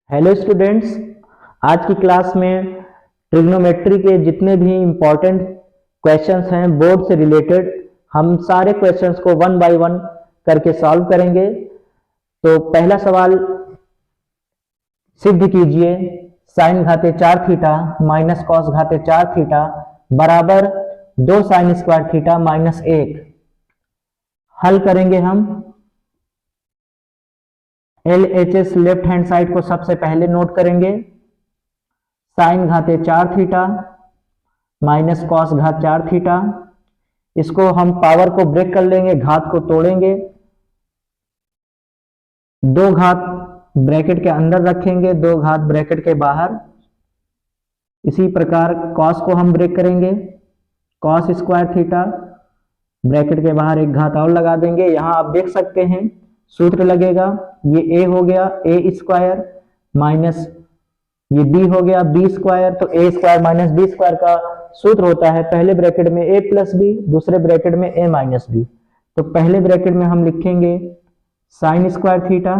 Hello students, आज की class में ट्रिग्नोमेट्री के जितने भी इम्पोर्टेंट क्वेश्चंस हैं बोर्ड से रिलेटेड, हम सारे क्वेश्चंस को वन बाय वन करके सॉल्व करेंगे। तो पहला सवाल, सिद्ध कीजिए साइन घाते 4 थीटा माइनस कॉस घाते 4 थीटा बराबर 2 साइन स्क्वायर थीटा माइनस 1। हल करेंगे हम। LHS लेफ्ट हैंड साइड को सबसे पहले नोट करेंगे। साइन घाते 4 थीटा माइनस कॉस घात 4 थीटा, इसको हम पावर को ब्रेक कर लेंगे, घात को तोड़ेंगे, दो घात ब्रैकेट के अंदर रखेंगे, दो घात ब्रैकेट के बाहर। इसी प्रकार कॉस को हम ब्रेक करेंगे, कॉस स्क्वायर थीटा ब्रैकेट के बाहर एक घात और लगा देंगे। यहां आप देख सकते हैं सूत्र लगेगा, ये a हो गया a स्क्वायर माइनस ये b हो गया b स्क्वायर। तो a square minus b square का सूत्र होता है पहले ब्रैकेट में a प्लस b, दूसरे ब्रैकेट में a माइनस b। तो पहले ब्रैकेट में हम लिखेंगे sine square theta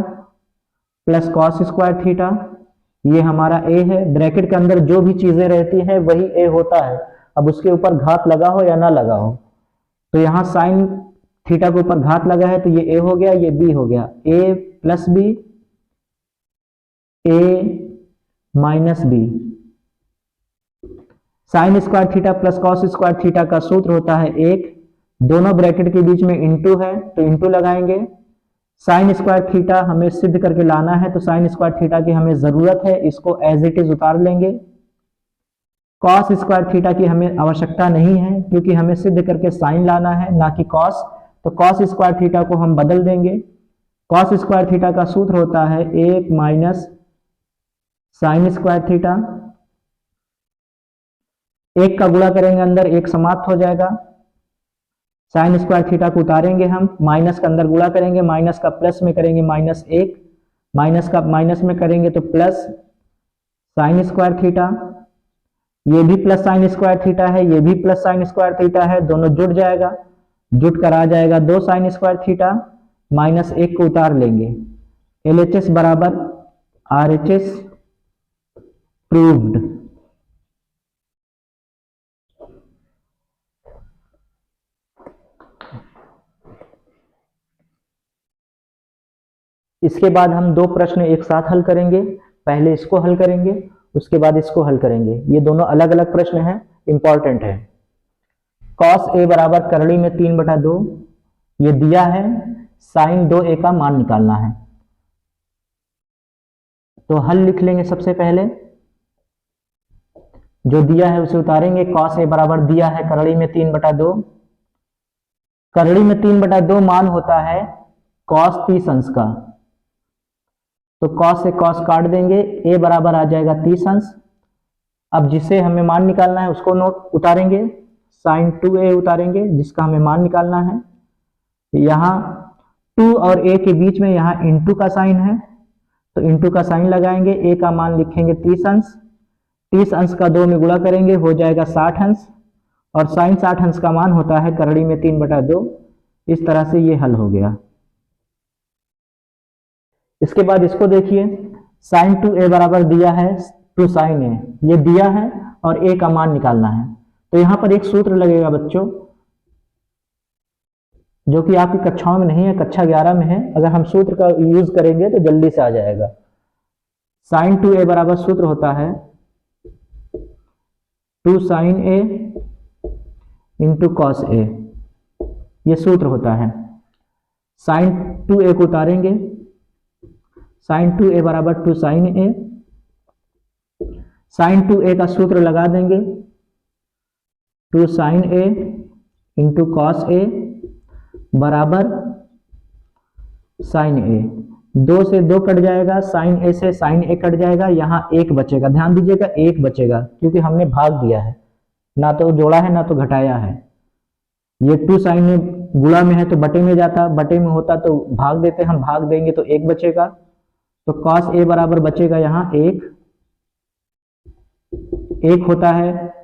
plus cos square theta, ये हमारा a है। ब्रैकेट के अंदर जो भी चीजें रहती हैं वही a होता है, अब उसके ऊपर घात लगा हो या ना लगा हो। तो यहाँ साइन थीटा के ऊपर घात लगा है तो ये a हो गया, ये b हो गया, a plus b a minus b। Sine square theta plus cos square theta का सूत्र होता है 1, दोनों ब्रैकेट के बीच में इंटू है तो इंटू लगाएंगे। साइन स्क्वायर थीटा हमें सिद्ध करके लाना है तो साइन स्क्वायर थीटा की हमें जरूरत है, इसको एज इट इज उतार लेंगे। कॉस स्क्वायर थीटा की हमें आवश्यकता नहीं है क्योंकि हमें सिद्ध करके साइन लाना है ना कि कॉस, तो कॉस स्क्वायर थीटा को हम बदल देंगे। कॉस स्क्वायर थीटा का सूत्र होता है 1 माइनस साइन स्क्वायर थीटा, एक का गुणा करेंगे अंदर, एक समाप्त हो जाएगा। साइन स्क्वायर थीटा को उतारेंगे हम, माइनस का अंदर गुणा करेंगे, माइनस का प्लस में करेंगे माइनस 1, माइनस का माइनस में करेंगे तो प्लस साइन स्क्वायर थीटा, ये भी प्लस साइन स्क्वायर थीटा है, ये भी प्लस साइन स्क्वायर थीटा है, दोनों जुड़ जाएगा, जुट कर आ जाएगा 2 साइन स्क्वायर थीटा, माइनस 1 को उतार लेंगे। LHS बराबर RHS प्रूव्ड। इसके बाद हम दो प्रश्न एक साथ हल करेंगे, पहले इसको हल करेंगे उसके बाद इसको हल करेंगे। ये दोनों अलग अलग प्रश्न हैं, इंपॉर्टेंट है। कॉस a बराबर करड़ी में 3/2 ये दिया है, साइन 2a का मान निकालना है। तो हल लिख लेंगे, सबसे पहले जो दिया है उसे उतारेंगे। कॉस a बराबर दिया है करड़ी में 3/2, करड़ी में 3/2 मान होता है कॉस 30 अंश का, तो कॉस से कॉस काट देंगे, a बराबर आ जाएगा 30 अंश। अब जिसे हमें मान निकालना है उसको नोट उतारेंगे, साइन 2a उतारेंगे जिसका हमें मान निकालना है। यहाँ 2 और a के बीच में यहाँ इंटू का साइन है तो इंटू का साइन लगाएंगे, a का मान लिखेंगे 30 अंश, 30 अंश का 2 में गुणा करेंगे हो जाएगा 60 अंश, और साइन 60 अंश का मान होता है करड़ी में 3/2। इस तरह से ये हल हो गया। इसके बाद इसको देखिए, साइन 2a बराबर दिया है 2 साइन a, ये दिया है और a का मान निकालना है। तो यहां पर एक सूत्र लगेगा बच्चों जो कि आपकी कक्षाओं में नहीं है, कक्षा 11 में है। अगर हम सूत्र का यूज करेंगे तो जल्दी से आ जाएगा। साइन 2a बराबर सूत्र होता है 2 sine a into cos a, ये सूत्र होता है। साइन 2a को उतारेंगे, साइन 2a बराबर 2 साइन a, साइन 2a का सूत्र लगा देंगे 2 sine a into cos a बराबर साइन a। 2 से 2 कट जाएगा, साइन a से साइन a कट जाएगा, यहाँ 1 बचेगा। ध्यान दीजिएगा 1 बचेगा क्योंकि हमने भाग दिया है, ना तो जोड़ा है ना तो घटाया है। ये 2 साइन में गुणा में है तो बटे में जाता, बटे में होता तो भाग देते, हम भाग देंगे तो 1 बचेगा। तो कॉस a बराबर बचेगा यहाँ 1, 1 होता है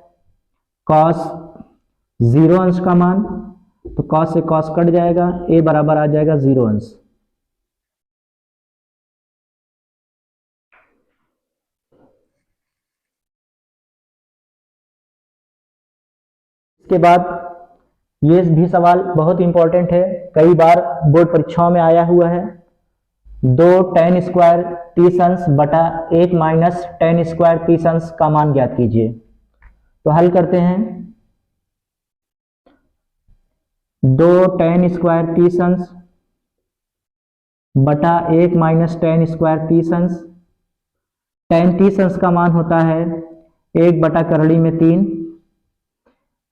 कॉस 0 अंश का मान, तो कॉस से कॉस कट जाएगा, a बराबर आ जाएगा 0 अंश। इसके बाद ये भी सवाल बहुत इंपॉर्टेंट है, कई बार बोर्ड परीक्षाओं में आया हुआ है। 2 tan स्क्वायर 30 अंश बटा 1 माइनस tan स्क्वायर 30 अंश का मान ज्ञात कीजिए। तो हल करते हैं। 2 tan स्क्वायर 30 अंश बटा 1 माइनस tan स्क्वायर 30 अंश। tan 30 अंश का मान होता है 1 बटा करड़ी में 3।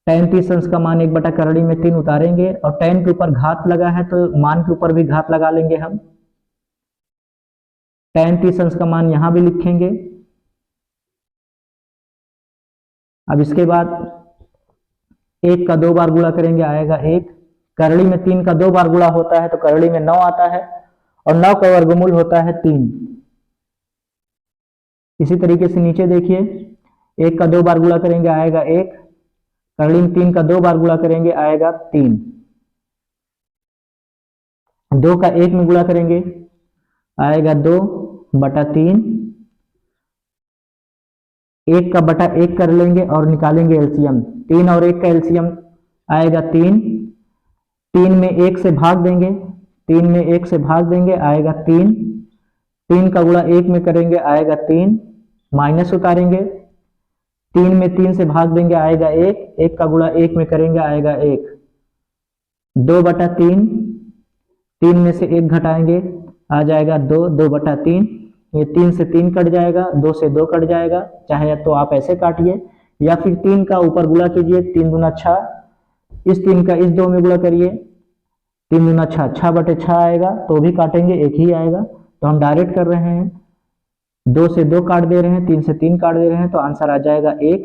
tan 30 अंश का मान 1 बटा करड़ी में 3 उतारेंगे और tan के ऊपर घात लगा है तो मान के ऊपर भी घात लगा लेंगे हम। tan 30 अंश का मान यहां भी लिखेंगे। अब इसके बाद 1 का 2 बार गुणा करेंगे, आएगा 1। करड़ी में 3 का 2 बार गुणा होता है तो करड़ी में 9 आता है और 9 का वर्गमूल होता है 3। इसी तरीके से नीचे देखिए, 1 का 2 बार गुणा करेंगे, आएगा 1। करड़ी में 3 का 2 बार गुणा करेंगे, आएगा 3। 2 का 1 में गुणा करेंगे, आएगा 2 बटा 3। 1 का बटा 1 कर लेंगे और निकालेंगे एलसीएम। 3 और 1 का एलसीएम आएगा 3। 3 में 1 से भाग देंगे, 3 में 1 से भाग देंगे, आएगा 3। 3 का गुणा 1 में करेंगे, आएगा 3। माइनस उतारेंगे, 3 में 3 से भाग देंगे, आएगा 1। 1 का गुणा 1 में करेंगे, आएगा 1। 2 बटा 3, 3 में से 1 घटाएंगे, आ जाएगा 2। 2 बटा 3, ये 3 से 3 कट जाएगा, 2 से 2 कट जाएगा। चाहे तो आप ऐसे काटिए या फिर 3 का ऊपर गुणा कीजिए, 3 दूना 6। इस 3 का इस 2 में गुणा करिए, 3 दूना 6, 6 बटे 6 आएगा। तो भी काटेंगे, 1 ही आएगा। तो हम डायरेक्ट कर रहे हैं, 2 से 2 काट दे रहे हैं, 3 से 3 काट दे रहे हैं, तो आंसर आ जाएगा 1।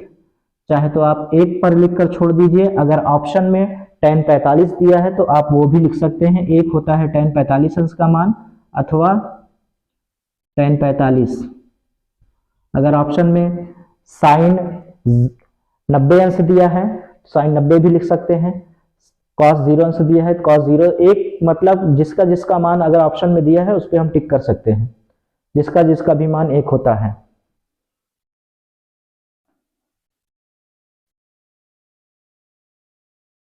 चाहे तो आप 1 पर लिखकर छोड़ दीजिए। अगर ऑप्शन में tan 45 दिया है तो आप वो भी लिख सकते हैं। 1 होता है tan 45 अंश का मान अथवा tan 45। अगर ऑप्शन में sin 90 अंश दिया है तो sin 90 भी लिख सकते हैं। cos 0 अंश दिया है तो cos 0। एक मतलब जिसका जिसका मान अगर ऑप्शन में दिया है उस पर हम टिक कर सकते हैं, जिसका जिसका भी मान 1 होता है।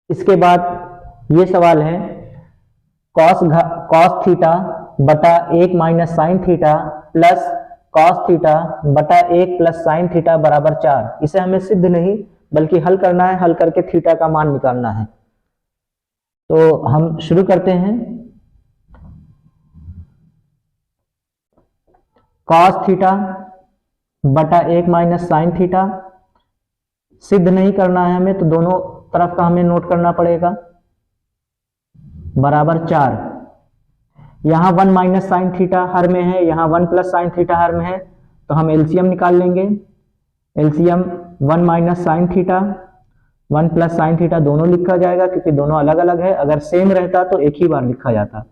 इसके बाद ये सवाल है, cos थीटा बटा 1 minus sine theta plus cos theta बटा 1 प्लस साइन थीटा बराबर 4। इसे हमें सिद्ध नहीं बल्कि हल करना है, हल करके थीटा का मान निकालना है। तो हम शुरू करते हैं। cos थीटा बटा 1 माइनस साइन थीटा सिद्ध नहीं करना है हमें, तो दोनों तरफ का हमें नोट करना पड़ेगा, बराबर 4। यहां 1 माइनस साइन थीटा हर में है, यहां 1 प्लस साइन थीटा हर में है, तो हम एलसीएम निकाल लेंगे। LCM 1 minus sine theta 1 plus sine theta दोनों लिखा जाएगा क्योंकि दोनों अलग अलग है। अगर सेम रहता तो एक ही बार लिखा जाता।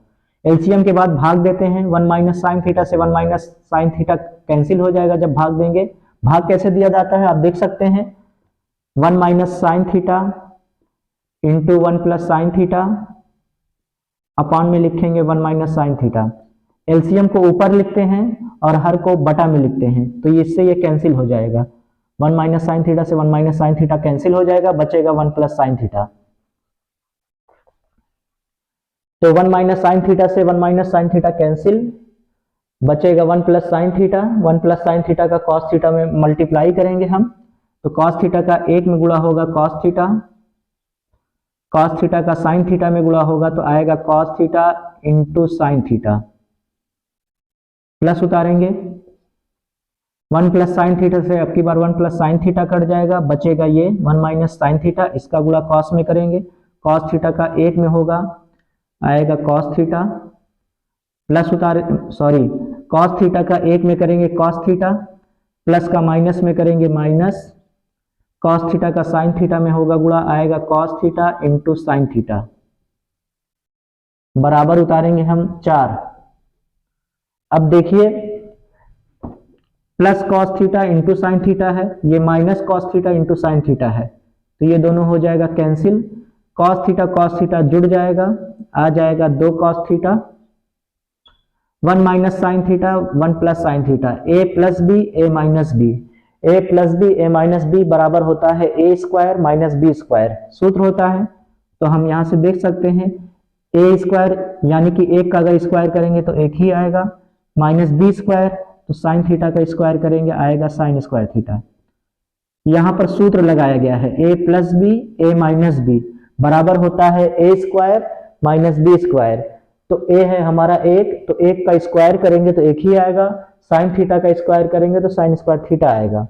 एलसीएम के बाद भाग देते हैं। 1 माइनस साइन थीटा से 1 माइनस साइन थीटा कैंसिल हो जाएगा जब भाग देंगे। भाग कैसे दिया जाता है आप देख सकते हैं, 1 minus sine theta into 1 plus sine theta upon में लिखेंगे 1 माइनस साइन थीटा। एलसीएम को ऊपर लिखते हैं और हर को बटा में लिखते हैं, तो इससे ये कैंसिल हो जाएगा। 1 माइनस साइन थीटा से 1 माइनस साइन थीटा कैंसिल हो जाएगा, बचेगा 1 प्लस साइन थीटा। तो 1 माइनस साइन थीटा से 1 माइनस साइन थीटा कैंसिल, बचेगा 1 plus sine theta. 1 plus sine theta का कॉस थीटा में मल्टीप्लाई करेंगे हम, तो कॉस थीटा का 1 में गुणा होगा कॉस थीटा, कॉस थीटा का साइन थीटा में गुणा होगा तो आएगा cos theta into sine theta. Plus उतारेंगे, 1 प्लस साइन थीटा से अब की बार 1 प्लस साइन थीटा कट जाएगा, बचेगा ये 1 माइनस साइन थीटा। इसका गुणा कॉस में करेंगे, कॉस थीटा का 1 में होगा, आएगा cos theta. Plus cos theta का 1 में करेंगे कॉस थीटा, प्लस का माइनस में करेंगे माइनस, कॉस थीटा का साइन थीटा में होगा गुणा, आएगा cos theta into sine theta. बराबर उतारेंगे हम 4। अब देखिए plus cos theta into sine theta है, ये minus cos theta into sine theta है, तो ये दोनों हो जाएगा कैंसिल। कॉस थीटा जुड़ जाएगा, आ जाएगा 2 cos theta. 1 minus sine theta 1 plus sine theta, A plus B A minus B. A plus B A minus B बराबर होता है A square minus B square सूत्र होता है। तो हम यहां से देख सकते हैं ए स्क्वायर यानी कि एक का अगर स्क्वायर करेंगे तो एक ही आएगा, माइनस बी स्क्वायर तो साइन थीटा का स्क्वायर करेंगे आएगा साइन स्क्वायर थीटा। यहां पर सूत्र लगाया गया है ए plus B A minus B बराबर होता है A square minus B square. तो ए है हमारा एक, तो एक का स्क्वायर करेंगे तो एक ही आएगा, साइन थीटा का स्क्वायर करेंगे तो साइन स्क्वायर थीटा आएगा।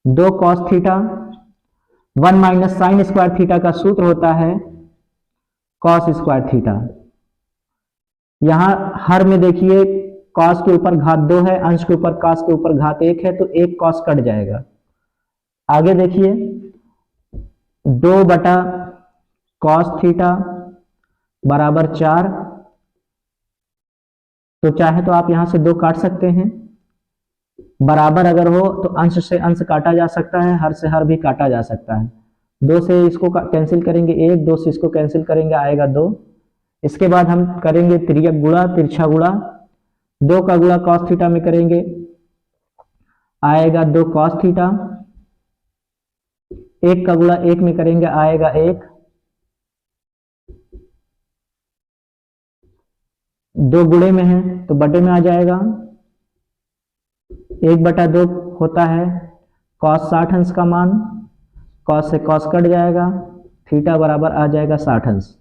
2 cos theta 1 minus sine square theta का सूत्र होता है कॉस स्क्वायर थीटा। यहां हर में देखिए कॉस के ऊपर घात 2 है, अंश के ऊपर कॉस के ऊपर घात 1 है, तो एक कॉस कट जाएगा। आगे देखिए 2 बटा कॉस थीटा बराबर 4, तो चाहे तो आप यहां से 2 काट सकते हैं, बराबर अगर हो तो अंश से अंश काटा जा सकता है, हर से हर भी काटा जा सकता है। 2 से इसको कैंसिल करेंगे 1, 2 से इसको कैंसिल करेंगे आएगा 2। इसके बाद हम करेंगे तिर्यक गुणा तिरछा गुणा, 2 का गुणा कॉस थीटा में करेंगे आएगा 2 कॉस थीटा, 1 का गुणा 1 में करेंगे आएगा 1, 2 गुणे में है तो बटे में आ जाएगा, 1 बटा 2 होता है कॉस 60 अंश का मान, कॉस से कॉस कट जाएगा, थीटा बराबर आ जाएगा 60 अंश।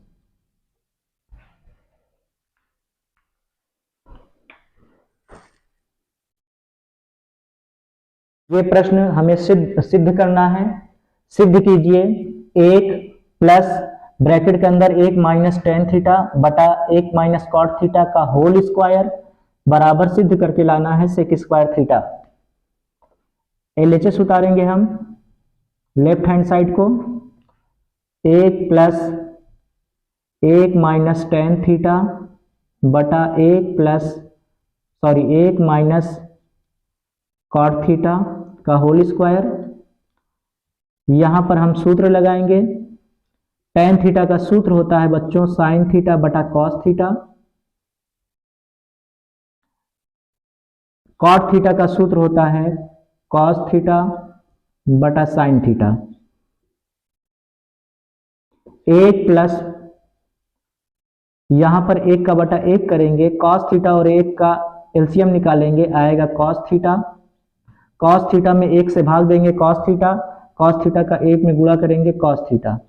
ये प्रश्न हमें सिद्ध करना है। सिद्ध कीजिए 1 प्लस ब्रैकेट के अंदर 1 माइनस टेन थीटा बटा 1 माइनस कॉट थीटा का होल स्क्वायर बराबर सिद्ध करके लाना है सेक स्क्वायर थीटा। एलएचएस उतारेंगे हम लेफ्ट हैंड साइड को, 1 प्लस 1 माइनस टेन थीटा बटा 1 माइनस कॉट थीटा का होल स्क्वायर। यहां पर हम सूत्र लगाएंगे, टेन थीटा का सूत्र होता है बच्चों साइन थीटा बटा कॉस थीटा, कॉट थीटा का सूत्र होता है कॉस थीटा बटा साइन थीटा। 1 प्लस यहां पर 1 का बटा 1 करेंगे, कॉस थीटा और 1 का एलसीएम निकालेंगे आएगा कॉस थीटा, कॉस थीटा में 1 से भाग देंगे कॉस थीटा का 1 में गुणा करेंगे कॉस थीटा,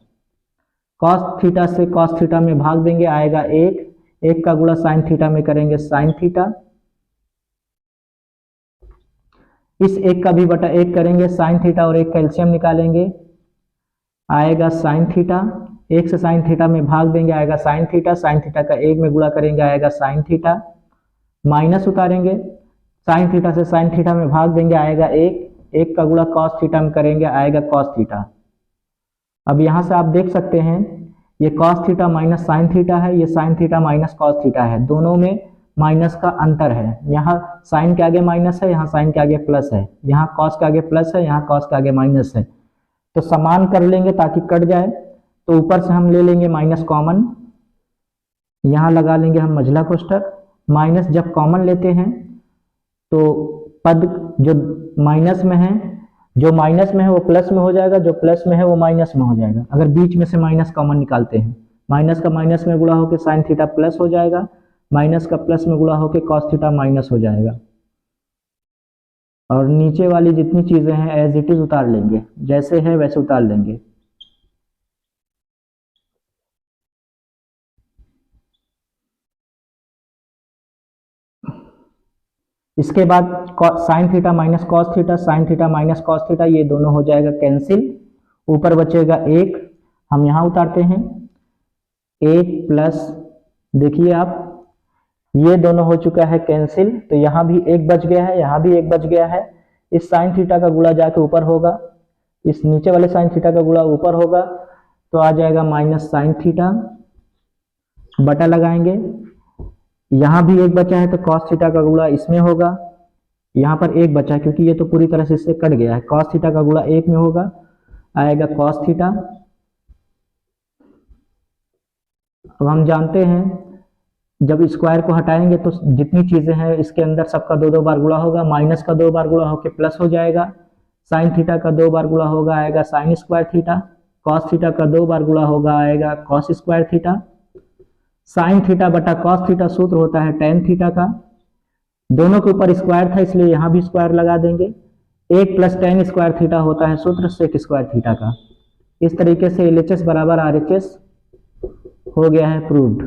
कॉस थीटा से कॉस थीटा में भाग देंगे आएगा 1, 1 का गुणा साइन थीटा में करेंगे साइन थीटा, इस 1 का भी बटा 1 करेंगे, साइन थीटा और 1 का एलसीएम निकालेंगे आएगा साइन थीटा, 1 से साइन थीटा में भाग देंगे आएगा साइन थीटा का 1 में गुणा करेंगे आएगा साइन थीटा, माइनस उतारेंगे साइन थीटा से साइन थीटा में भाग देंगे आएगा 1, 1 का गुणा कॉस थीटा में करेंगे आएगा कॉस थीटा। अब यहां से आप देख सकते हैं ये cos theta minus sine theta है, ये sign theta minus cos theta है, दोनों में माइनस का अंतर है। यहाँ साइन के आगे माइनस है, यहाँ साइन के आगे प्लस है, यहाँ कॉस के आगे प्लस है, यहाँ कॉस के आगे माइनस है, तो समान कर लेंगे ताकि कट जाए। तो ऊपर से हम ले लेंगे माइनस कॉमन, यहाँ लगा लेंगे हम मझला कोष्ठक, माइनस जब कॉमन लेते हैं तो पद जो माइनस में है वो प्लस में हो जाएगा, जो प्लस में है वो माइनस में हो जाएगा। अगर बीच में से माइनस कॉमन निकालते हैं, माइनस का माइनस में गुणा होकर साइन थीटा प्लस हो जाएगा, माइनस का प्लस में गुणा होकर कॉस थीटा माइनस हो जाएगा, और नीचे वाली जितनी चीजें हैं एज इट इज उतार लेंगे, जैसे है वैसे उतार लेंगे। इसके बाद sign theta minus cos theta, sign theta minus cos theta, ये दोनों हो जाएगा कैंसिल, ऊपर बचेगा 1, हम यहां उतारते हैं 1 प्लस, देखिए आप ये दोनों हो चुका है कैंसिल, तो यहां भी 1 बच गया है, यहां भी 1 बच गया है। इस साइन थीटा का गुणा जाके ऊपर होगा, इस नीचे वाले साइन थीटा का गुणा ऊपर होगा, तो आ जाएगा माइनस साइन थीटा, बटा लगाएंगे, यहां भी 1 बचा है तो कॉस थीटा का गुणा इसमें होगा, यहां पर 1 बचा है क्योंकि ये तो पूरी तरह से इससे कट गया है, कॉस थीटा का गुणा 1 में होगा आएगा कॉस थीटा। अब हम जानते हैं जब स्क्वायर को हटाएंगे तो जितनी चीजें हैं इसके अंदर सबका दो दो बार गुणा होगा, माइनस का दो बार गुणा होकर प्लस हो जाएगा, साइन थीटा का दो बार गुणा होगा आएगा sine square theta, cos theta का दो बार गुणा होगा आएगा cos square theta, sine theta बटा कॉस थीटा सूत्र होता है टेन थीटा का, दोनों के ऊपर स्क्वायर था इसलिए यहां भी स्क्वायर लगा देंगे, एक प्लस टेन स्क्वायर थीटा होता है सूत्र सेक स्क्वायर थीटा का। इस तरीके से LHS बराबर RHS हो गया है प्रूव्ड।